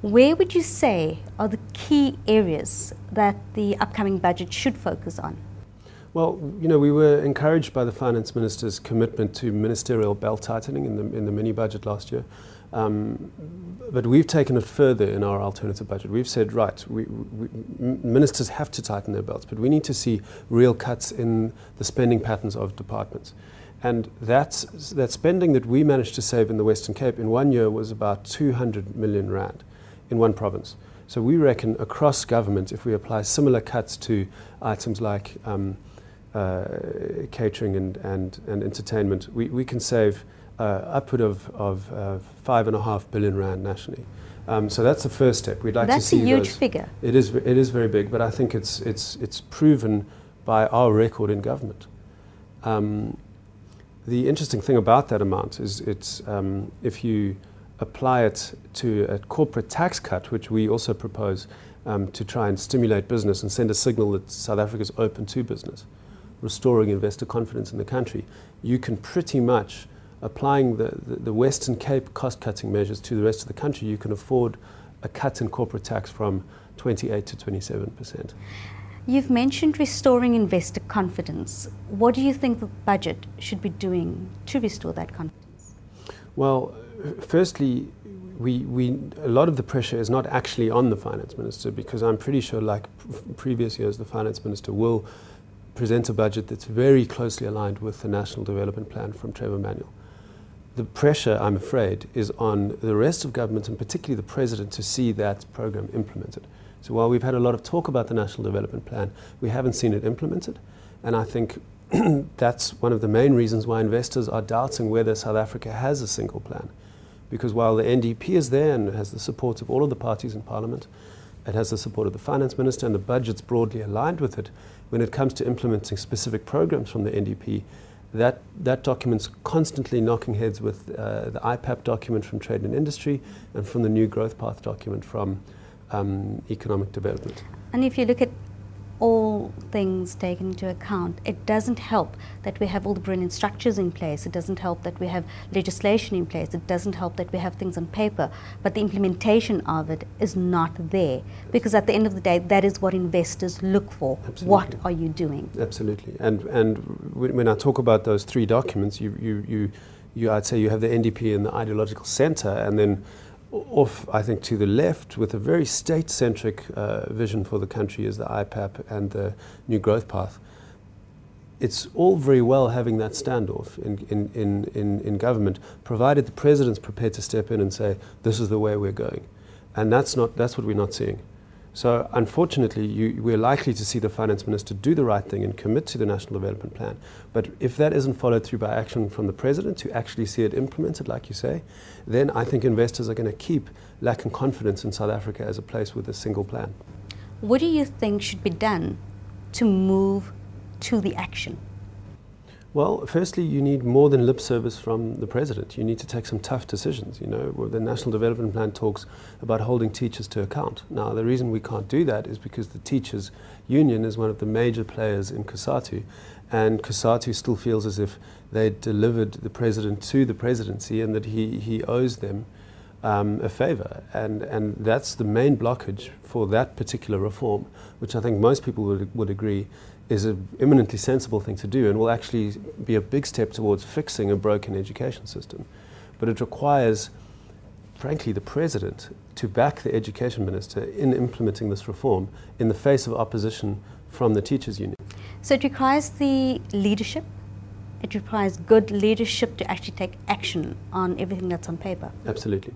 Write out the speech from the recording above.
Where would you say are the key areas that the upcoming budget should focus on? Well, you know, we were encouraged by the Finance Minister's commitment to ministerial belt tightening in the mini budget last year. But we've taken it further in our alternative budget. We've said, right, ministers have to tighten their belts, but we need to see real cuts in the spending patterns of departments. And that spending that we managed to save in the Western Cape in 1 year was about 200 million rand in one province. So we reckon across government, if we apply similar cuts to items like catering and entertainment, we can save upward of 5.5 billion rand nationally. So that's the first step. We'd like to see That's a huge those. figure. It is very big, but I think it's proven by our record in government. The interesting thing about that amount is if you apply it to a corporate tax cut, which we also propose to try and stimulate business and send a signal that South Africa is open to business, restoring investor confidence in the country, you can pretty much, applying the Western Cape cost-cutting measures to the rest of the country, you can afford a cut in corporate tax from 28 to 27%. You've mentioned restoring investor confidence. What do you think the budget should be doing to restore that confidence? Well, firstly, a lot of the pressure is not actually on the Finance Minister, because I'm pretty sure, like previous years, the Finance Minister will present a budget that's very closely aligned with the National Development Plan from Trevor Manuel. The pressure, I'm afraid, is on the rest of government, and particularly the President, to see that program implemented. So while we've had a lot of talk about the National Development Plan, we haven't seen it implemented. And I think that's one of the main reasons why investors are doubting whether South Africa has a single plan. Because while the NDP is there and has the support of all of the parties in Parliament, it has the support of the Finance Minister, and the budget's broadly aligned with it, when it comes to implementing specific programs from the NDP, that document's constantly knocking heads with the IPAP document from Trade and Industry and from the New Growth Path document from Economic Development. And if you look at all things taken into account, it doesn't help that we have all the brilliant structures in place. It doesn't help that we have legislation in place. It doesn't help that we have things on paper, but the implementation of it is not there. Because at the end of the day, that is what investors look for. Absolutely. What are you doing? Absolutely. And when I talk about those three documents, I'd say you have the NDP in the ideological center, and then off, I think, to the left, with a very state-centric vision for the country, is the IPAP and the New Growth Path. It's all very well having that standoff in government, provided the President's prepared to step in and say, this is the way we're going. And that's what we're not seeing. So unfortunately, we're likely to see the Finance Minister do the right thing and commit to the National Development Plan. But if that isn't followed through by action from the President to actually see it implemented, like you say, then I think investors are going to keep lacking confidence in South Africa as a place with a single plan. What do you think should be done to move to the action? Well, firstly, you need more than lip service from the President. You need to take some tough decisions. You know, the National Development Plan talks about holding teachers to account. Now, the reason we can't do that is because the teachers' union is one of the major players in COSATU, and COSATU still feels as if they delivered the President to the presidency and that he owes them a favour. And that's the main blockage for that particular reform, which I think most people would agree is an eminently sensible thing to do and will actually be a big step towards fixing a broken education system. But it requires, frankly, the President to back the Education Minister in implementing this reform in the face of opposition from the teachers' union. So it requires the leadership, it requires good leadership to actually take action on everything that's on paper. Absolutely.